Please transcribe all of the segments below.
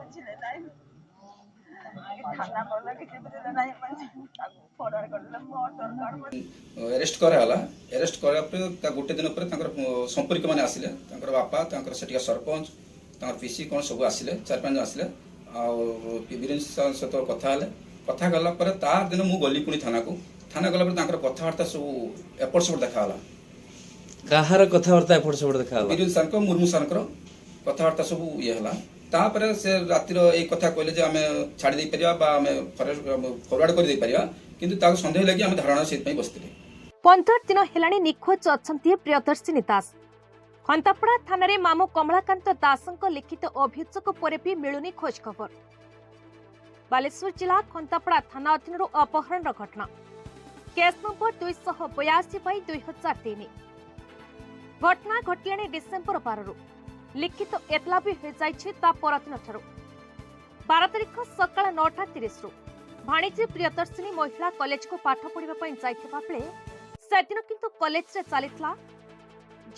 ବୁଝିଲେ ନାହିଁ ଥାନା ଗଲା କିଛି ବୁଝିଲେ ନାହିଁ ଫରୱାର୍ଡ କରିଦେଲେ ମୋ ଅଟୋ କାର୍ଡ अरेस्ट कराला अरेस्ट करा गोटे दिन पर संपर्क मैंने आसिले बापा सेठिका सरपंच पीसी कौन सब आसिले 4-5 आसिले वीरेन्द्र सहित कथा गला तार दिन मुझे गली पुणी थाना गला कथबार्ता सब एपट सेपट देखा कहार कथबार्ता एपट सेपट देखा वीरेन्द्र सर मुर्मू सर कथबार्ता सब ये है तापर से रातिर एक कथा कहले आम छाड़ी दे परिया आम फरवर्ड कर दे परिया किंतु ताको संदेह लगी आम धारणा से बसते 15 दिन हेलाणी निखोज अछंती प्रियदर्शिनी दास खंतापड़ा थाना रे मामू कमलाकांत दासଙ୍କ लिखित अभियोग पर भी मिलुनी खोज खबर। बालेश्वर जिला खंतापड़ा थाना अधीन अपहरण घटना केस नंबर 282/2003 घटना घटलाणी डिसेम्बर 12 लिखित एतला भी हो जाइछि ता परदिन ठारू 12 तारिख सकाळ 9:30 भाणिज्य प्रियदर्शिनी महिला कॉलेज को पाठ पढ़ा जाइथिबा बेले सेदिन किंतु कॉलेज रे चलीथला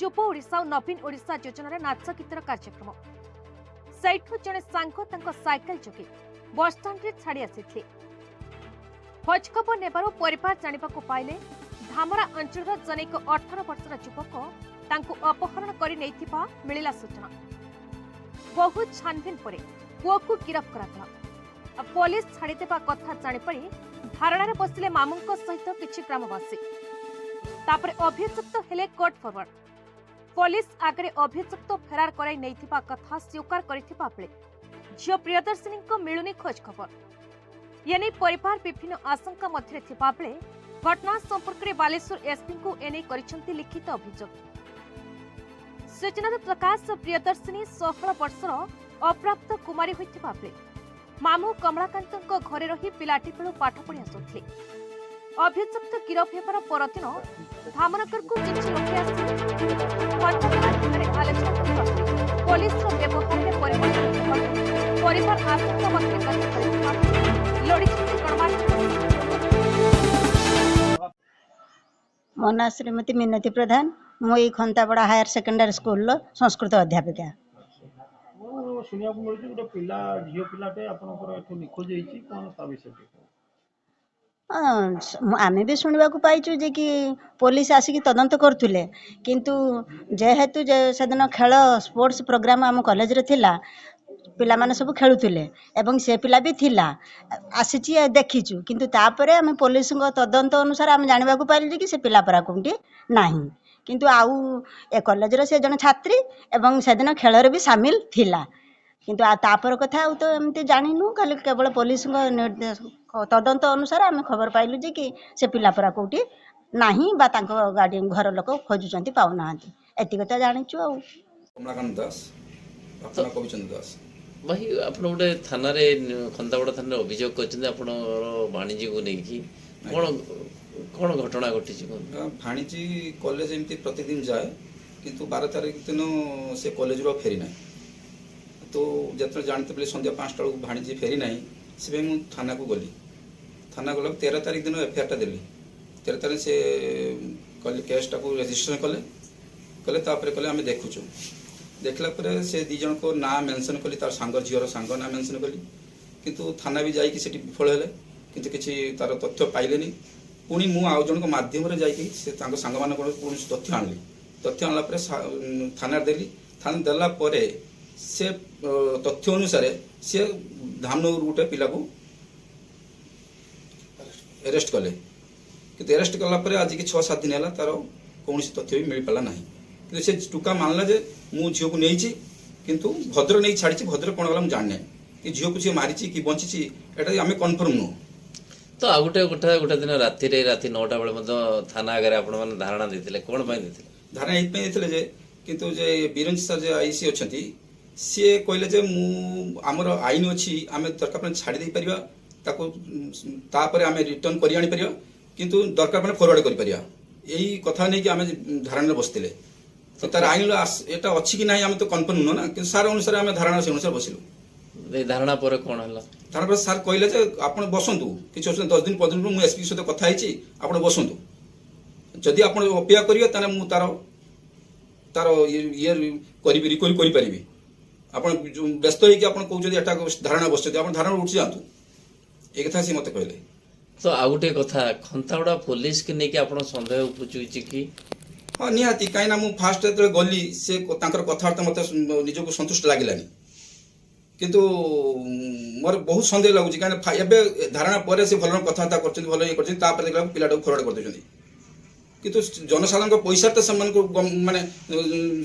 युव ओडिशा और नवीन ओडिशा योजना नाच गीतर कार्यक्रम सैठू जने सांग तांको साइकेल जोगी बस स्टाण्ड रे छाड़ी आसिथिले। खोज खबर नेबारो परिवार जानिबाकू पाइले धामरा अंचल जने 18 वर्षर युवक तांको अपहरण करि नैथिबा मिलिला सूचना। बहुत छानबीन परे पुओ को गिरफ्त करागला। पुलिस छाड़ी देबा कथा जानिपारी धारणा बसिले मामूंक सहित किछि ग्रामवासी तापर अभियुक्त हेले कोर्ट फरवर्ड। पुलिस आगे अभियुक्त फेरार कराई नैथिबा कथा स्वीकार करिथिबा बेले झियो प्रियदर्शिनी मिलुनी खोज खबर येने परिवार विभिन्न आशंका मध्य थिबा बेले घटना संपर्क में बालेश्वर एसपी को एने करिसंती लिखित अभियोग। सूचना प्रकाश प्रियदर्शिनी 16 वर्षर अप्राप्त कुमारी होइथिबा बेले मामू कमलाकांत घरे रही पिलाटी बेलू पाठ पढ़ी आसुଥିଲେ। अभियुक्त गिरफ हेबार परदिन धामनगर को किछि लोक आलोचना पुलिस व्यवहार में परिवर्तन परिवार आशंका मो ना श्रीमती मिनती प्रधान मुई खंतापड़ा हायर सेकेंडरी स्कूल संस्कृत अध्यापिका। शुणा मिलूँ गोटे पिला झील पिलाटे आपंकर निखोज होती कौन ता विषय आमे भी शुणा पाइचु जे कि पुलिस आसिक तदंत करुले किंतु जेहेतु सेदिन खेल स्पोर्ट्स प्रोग्राम आम कॉलेज रे थिला पिला माने सब खेलुले एवं से पिला भी थिला आसीची देखीचु किंतु तापरे आम पुलिस तदंत अनुसार आम जानवा पाइलु कि से पिला परा कोंटी नाही किंतु आउ ए कॉलेज रे से जन छात्री एवं सेदिन खेल रे भी शामिल थिला किंतु तापर कथा तो एमती जानिनु खाली केवल पुलिस निर्देश तदंत अनुसार आम खबर पाइलु जे कि से पिला परा कोठी नाही बा तांको गाडी घर लोक खोजुचंती पाउना एति कथा जानिचु आ कमलाकांत दास अपना कविचंद दास भाई आप गोटे थाना रे खंतापड़ा थाना अभियोग करछन्ते आपण वाणिज्य को नेकी कोन कोन घटना घटी भाणिजी कॉलेज एमती प्रतिदिन जाए किंतु 12 तारिख दिन से कॉलेज रो फेरी ना तो जत जानते पे संध्या 5टा बेलू भाणिजी फेरी ना से मु थाना को गली थाना गला 13 तारिख दिन एफआईआर टा देली 13 तारिख से कल केसटा को रजिस्ट्रेशन कले कले तापर कले आम देखुचु देखला पर से दी जन को ना मेंशन कली तार सांगर झीर सांग ना मेंशन कली किंतु थाना भी जाई कि सेठी विफल हेले किंतु किछि तार तथ्य पाइलेनी पुणी मु आउ जन को माध्यम रे जाई कि से तांको सांग मान को पुणी तथ्य आनली तथ्य आनला पर थाना देली थाना देला परे से तथ्य अनुसार से धामनगर गोटे पिला को अरेस्ट कले कि अरेस्ट कला पर आज की 6-7 दिन है तार कौन तथ्य भी मिल पाला ना कि से टुका मानला जे मु झील को नहीं किंतु भद्र नहीं छाड़ी भद्र कौन गला जाने कि झील को झी मारी कि बंची एटा आम कन्फर्म नुह तो आ गोटे गोटे दिन राति 9टा बेले थाना आगे आपण मैंने धारणा देते कौन धारणा ये जे किंतु जे वीरेन्द्र सर जे आईसी अच्छा सी कहले जे आमर आईन अच्छी आम दरकार छाड़ी दे परिया तापर आम रिटर्न कर आनी परिया किंतु दरकार पड़े फरवर्ड कर परिया यही कथा नहीं कि आम धारणा बसते तो तार आईन एटा अच्छी कि ना आम तो कन्फर्म नुह ना कि सार अनुसार आम धारणा से अनुसार बसिलु धारणा पर कौन है धारणा पर सार कहले जे आप बसतु कि 10 दिन 15 दिन एसपी सहित कथा आप बसतु जदि आप अपेक्षा करेंगे तार तार तार ये रिकवरी कर ଆପଣ ବ୍ୟସ୍ତ ହେଇକି ଆପଣ କହୁଛନ୍ତି ଏଟା ଧାରଣା ବସୁଛନ୍ତି, ଆପଣ ଧାରଣା ଉଠି ଯାଆନ୍ତୁ, ଏ କଥା ସେ ମୋତେ କହିଲେ। ତ ଆଉ ଗୋଟେ କଥା, ଖନ୍ତାପଡ଼ା ପୋଲିସକି ନେଇକି ଆପଣ ସନ୍ଦେହ ଉପୁଜୁଛି କି? ହଁ ନିହାତି, କାହିଁକିନା ମୁଁ ଫାଷ୍ଟ ଯେତେବେଳେ ଗଲି ସେ ତାଙ୍କର କଥାବାର୍ତ୍ତା ମୋତେ ନିଜକୁ ସନ୍ତୁଷ୍ଟ ଲାଗିଲାନି, କିନ୍ତୁ ମୋର ବହୁତ ସନ୍ଦେହ ଲାଗୁଛି, କାହିଁକିନା ଏବେ ଧାରଣା ପରେ ସେ ଭଲ କଥାବାର୍ତ୍ତା କରୁଛନ୍ତି, ଭଲ ଇଏ କରୁଛନ୍ତି, ତାପରେ ଦେଖିଲା ପିଲାଟାକୁ ଫରୱାର୍ଡ କରିଦେଉଛନ୍ତି। କିନ୍ତୁ ଜନସାଧାରଣଙ୍କ ପଇସାରେ ତ ସେମାନଙ୍କୁ ମାନେ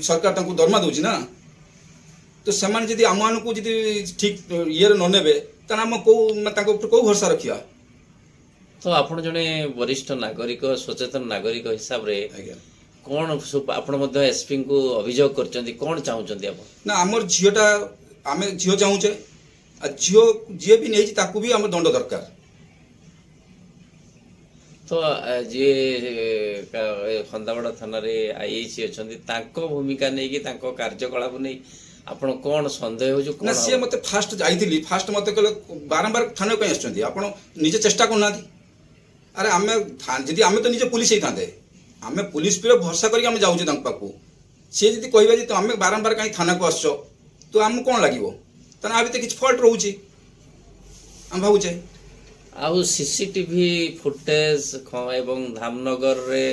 ସରକାର ତାଙ୍କୁ ଦରମା ଦେଉଛି ନା, ତ ସେମାନେ ଯଦି ଆମମାନଙ୍କୁ ଯଦି ଠିକ୍ ଇଏରେ ନ ନେବେ ତାହେଲେ ଆମ ତାଙ୍କ ଉପରେ କେଉଁ ଭରସା ରଖିବା? ତ ଆପଣ ଜଣେ ବରିଷ୍ଠ ନାଗରିକ, ସଚେତନ ନାଗରିକ ହିସାବରେ ଆଜ୍ଞା, କ'ଣ ଆପଣ ମଧ୍ୟ ଏସ୍ପିଙ୍କୁ ଅଭିଯୋଗ କରିଛନ୍ତି, କ'ଣ ଚାହୁଁଛନ୍ତି ଆପଣ? ନା ଆମର ଝିଅଟା, ଆମେ ଝିଅ ଚାହୁଁଛେ, ଆଉ ଝିଅ ଯିଏ ବି ନେଇଛି ତାକୁ ବି ଆମର ଦଣ୍ଡ ଦରକାର। ତ ଯିଏ ଖନ୍ଦାପଡ଼ା ଥାନାରେ ଆଇଆଇସି ଅଛନ୍ତି ତାଙ୍କ ଭୂମିକା ନେଇକି, ତାଙ୍କ କାର୍ଯ୍ୟକଳାପ ନେଇ ଆପଣ କ'ଣ ସନ୍ଦେହ ହେଉଛି? ନା ସିଏ ମୋତେ ଫାଷ୍ଟ ଯାଇଥିଲି, ଫାଷ୍ଟ ମୋତେ କହିଲେ ବାରମ୍ବାର ଥାନାକୁ କାହିଁ ଆସୁଛନ୍ତି, ଆପଣ ନିଜେ ଚେଷ୍ଟା କରୁନାହାନ୍ତି। ଆରେ ଆମେ ଯଦି ଆମେ ତ ନିଜେ ପୁଲିସ ହେଇଥାନ୍ତେ, ଆମେ ପୁଲିସ ଉପରେ ଭରସା କରିକି ଆମେ ଯାଉଛେ ତାଙ୍କ ପାଖକୁ, ସିଏ ଯଦି କହିବେ ଯେ ଆମେ ବାରମ୍ବାର କାହିଁ ଥାନାକୁ ଆସୁଛ, ତ ଆମକୁ କ'ଣ ଲାଗିବ? ତାହେଲେ ଆ ଭିତରେ କିଛି ଫଲ୍ଟ ରହୁଛି ଆମେ ଭାବୁଛେ। ଆଉ ସିସିଟିଭି ଫୁଟେଜ ଏବଂ ଧାମନଗରରେ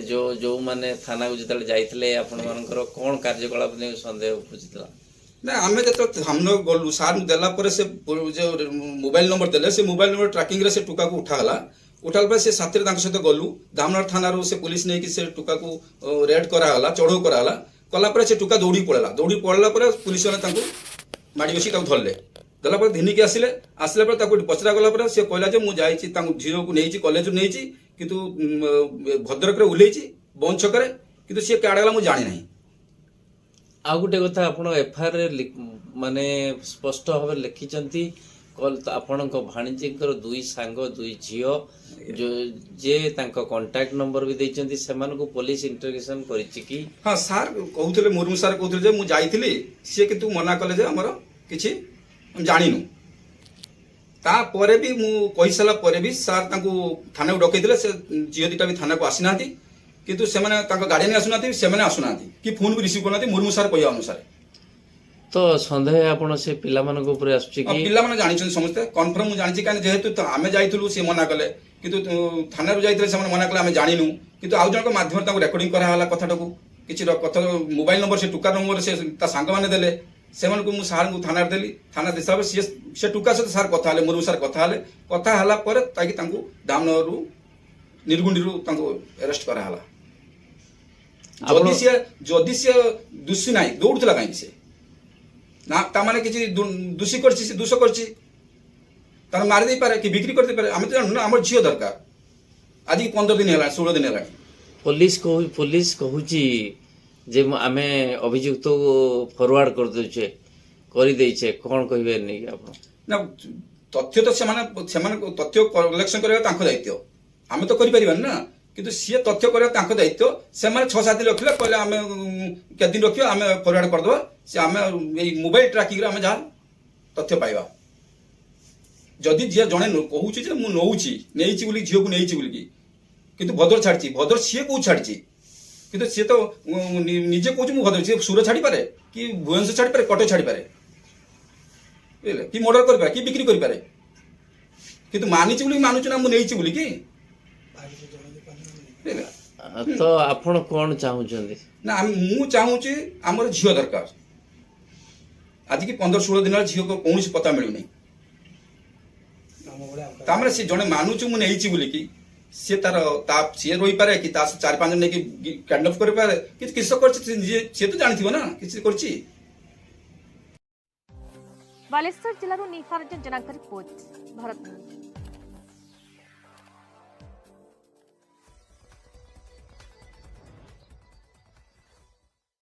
ଯେଉଁମାନେ ଥାନାକୁ ଯେତେବେଳେ ଯାଇଥିଲେ ଆପଣମାନଙ୍କର କ'ଣ କାର୍ଯ୍ୟକଳାପ ନେଇ ସନ୍ଦେହ ଉପୁଜିଥିଲା? ନା ଆମେ ଯେତେବେଳେ ଧାମନଗର ଗଲୁ, ସାର୍ ଦେଲା ପରେ ସେ ଯେଉଁ ମୋବାଇଲ ନମ୍ବର ଦେଲେ, ସେ ମୋବାଇଲ ନମ୍ବର ଟ୍ରାକିଂରେ ସେ ଟୁକାକୁ ଉଠାଗଲା। ଉଠାଲା ପରେ ସେ ସାଥିରେ ତାଙ୍କ ସହିତ ଗଲୁ, ଧାମନଗର ଥାନାରୁ ସେ ପୁଲିସ ନେଇକି ସେ ଟୁକାକୁ ରେଡ୍ କରାଗଲା, ଚଢ଼ଉ କରାଗଲା। କଲା ପରେ ସେ ଟୁକା ଦୌଡ଼ି ପଳେଇଲା। ଦୌଡ଼ି ପଳେଇଲା ପରେ ପୁଲିସମାନେ ତାଙ୍କୁ ମାଡ଼ି ବସି ତାକୁ ଧରିଲେ। ଦେଲା ପରେ ଧିନିକି ଆସିଲେ। ଆସିଲା ପରେ ତାକୁ ପଚରା ଗଲା ପରେ ସେ କହିଲା ଯେ ମୁଁ ଯାଇଛି, ତାଙ୍କୁ ଝିଅକୁ ନେଇଛି, କଲେଜରୁ ନେଇଛି, କିନ୍ତୁ ଭଦ୍ରକରେ ଓହ୍ଲେଇଛି ବନ୍ଦ ଛକରେ, କିନ୍ତୁ ସିଏ କାର୍ଡ ଗଲା ମୁଁ ଜାଣି ନାହିଁ। ଆଉ ଗୋଟେ କଥା, ଆପଣ ଏଫଆଇଆରରେ ମାନେ ସ୍ପଷ୍ଟ ଭାବରେ ଲେଖିଛନ୍ତି ଆପଣଙ୍କ ଭାଣିଜୀଙ୍କର 2 ସାଙ୍ଗ 2 ଝିଅ ଯେ ତାଙ୍କ କଣ୍ଟାକ୍ଟ ନମ୍ବର ବି ଦେଇଛନ୍ତି, ସେମାନଙ୍କୁ ପୋଲିସ ଇଣ୍ଟରଗେସନ କରିଛି କି? ହଁ ସାର୍ କହୁଥିଲେ, ମୁର୍ମୁ ସାର୍ କହୁଥିଲେ ଯେ ମୁଁ ଯାଇଥିଲି, ସିଏ କିନ୍ତୁ ମନା କଲେ ଯେ ଆମର କିଛି ଜାଣିନୁ। ତାପରେ ବି ମୁଁ କହିସାରିଲା ପରେ ବି ସାର୍ ତାଙ୍କୁ ଥାନାକୁ ଡକେଇଥିଲେ। ସେ ଝିଅ ଦିଟା ବି ଥାନାକୁ ଆସିନାହାନ୍ତି, କିନ୍ତୁ ସେମାନେ ତାଙ୍କ ଗାର୍ଡିଆନ ଆସୁନାହାନ୍ତି, ସେମାନେ ଆସୁନାହାନ୍ତି କି ଫୋନ୍ ବି ରିସିଭ୍ କରୁନାହାନ୍ତି ମୁର୍ମୁ ସାର୍ କହିବା ଅନୁସାରେ। ତ ସନ୍ଦେହ ଆପଣ ସେ ପିଲାମାନଙ୍କ ଉପରେ ଆସୁଛି କି? ପିଲାମାନେ ଜାଣିଛନ୍ତି ସମସ୍ତେ, କନଫର୍ମ ମୁଁ ଜାଣିଛି, କାହିଁକି ଯେହେତୁ ଆମେ ଯାଇଥିଲୁ ସେ ମନା କଲେ, କିନ୍ତୁ ଥାନାରୁ ଯାଇଥିଲେ ସେମାନେ ମନା କଲେ ଆମେ ଜାଣିନୁ। କିନ୍ତୁ ଆଉ ଜଣଙ୍କ ମାଧ୍ୟମରେ ତାଙ୍କୁ ରେକର୍ଡିଂ କରାହେଲା କଥାଟାକୁ, କିଛି କଥା ମୋବାଇଲ ନମ୍ବର ସେ ଟୁକା ନମ୍ବର ସେ ତା ସାଙ୍ଗମାନେ ଦେଲେ, ସେମାନଙ୍କୁ ମୁଁ ସାର୍ଙ୍କୁ ଥାନାରେ ଦେଲି। ଥାନା ଦେଲା ପରେ ସେ ଟୁକା ସହିତ ସାର୍ କଥା ହେଲେ, ମୁର୍ମୁ ସାର୍ କଥା ହେଲେ। କଥା ହେଲା ପରେ ତାଙ୍କୁ ଧାମନଗରରୁ ନିର୍ଗୁଣ୍ଡିରୁ ତାଙ୍କୁ ଆରେଷ୍ଟ କରାହେଲା। ଯଦି ସିଏ ଦୋଷୀ ନାହିଁ, ଦୌଡୁଥିଲା କାହିଁକି ସେ? ନା ତାମାନେ କିଛି ଦୋଷୀ କରିଛି, ସେ ଦୋଷ କରିଛି, ତାର ମାରି ଦେଇପାରେ କି ବିକ୍ରି କରିଦେଇପାରେ, ଆମେ ତ ଜାଣୁ ନା। ଆମର ଝିଅ ଦରକାର। ଆଜି 15 ଦିନ ହେଲାଣି, 16 ଦିନ ହେଲାଣି। ପୋଲିସ କହୁଛି ଯେ ଆମେ ଅଭିଯୁକ୍ତକୁ ଫରୱାର୍ଡ କରିଦେଇଛେ, କ'ଣ କହିବେ ନେଇକି ଆପଣ? ନା ତଥ୍ୟ ତ ସେମାନେ ତଥ୍ୟ କଲେକ୍ସନ କରିବା ତାଙ୍କ ଦାୟିତ୍ୱ, ଆମେ ତ କରିପାରିବାନି ନା। କିନ୍ତୁ ସିଏ ତଥ୍ୟ କରିବା ତାଙ୍କ ଦାୟିତ୍ୱ। ସେମାନେ 6-7 ଦିନ ରଖିଲେ, କହିଲେ ଆମେ କେତେ ଦିନ ରଖିବା, ଆମେ ଫରୱାର୍ଡ କରିଦେବା। ସେ ଆମେ ଏଇ ମୋବାଇଲ ଟ୍ରାକିଂରେ ଆମେ ଯାହା ତଥ୍ୟ ପାଇବା। ଯଦି ଯିଏ ଜଣେ କହୁଛି ଯେ ମୁଁ ନେଇଛି ବୋଲି, ଝିଅକୁ ନେଇଛି ବୋଲି, କିନ୍ତୁ ଭଦ୍ର ଛାଡ଼ିଛି, ଭଦ୍ର ସିଏ କୋଉ ଛାଡ଼ିଛି? କିନ୍ତୁ ସିଏ ତ ନିଜେ କହୁଛି ମୁଁ ଭଦ୍ର, ସିଏ ସୁର ଛାଡ଼ିପାରେ କି ଭୁବନେଶ୍ୱର ଛାଡ଼ିପାରେ, କଟକ ଛାଡ଼ିପାରେ, ବୁଝିଲେ, କି ମର୍ଡର କରିପାରେ କି ବିକ୍ରି କରିପାରେ। କିନ୍ତୁ ମାନୁଛି ନା ମୁଁ ନେଇଛି ବୋଲି କି? ତ ଆପଣ କ'ଣ ଚାହୁଁଛନ୍ତି? ନା ମୁଁ ଚାହୁଁଛି ଆମର ଝିଅ ଦରକାର। ଆଜିକି 15-16 ଦିନ ଝିଅକୁ କୌଣସି ପତା ମିଳୁନି। ତାମାନେ ସେ ଜଣେ ମାନୁଛି ମୁଁ ନେଇଛି ବୋଲିକି, ସିଏ ସିଏ ରହିପାରେ କି ତା 4-5 ଜଣ ନେଇକି କିଡନାପ୍ କରିପାରେ, କିଛି କିସ କରିଛି ସିଏ ତ ଜାଣିଥିବ ନା କିଛି କରିଛି। ବାଲେଶ୍ୱର ଜିଲ୍ଲାରୁ ନିହାର ରଞ୍ଜନଙ୍କ ରିପୋର୍ଟ, ଭାରତ।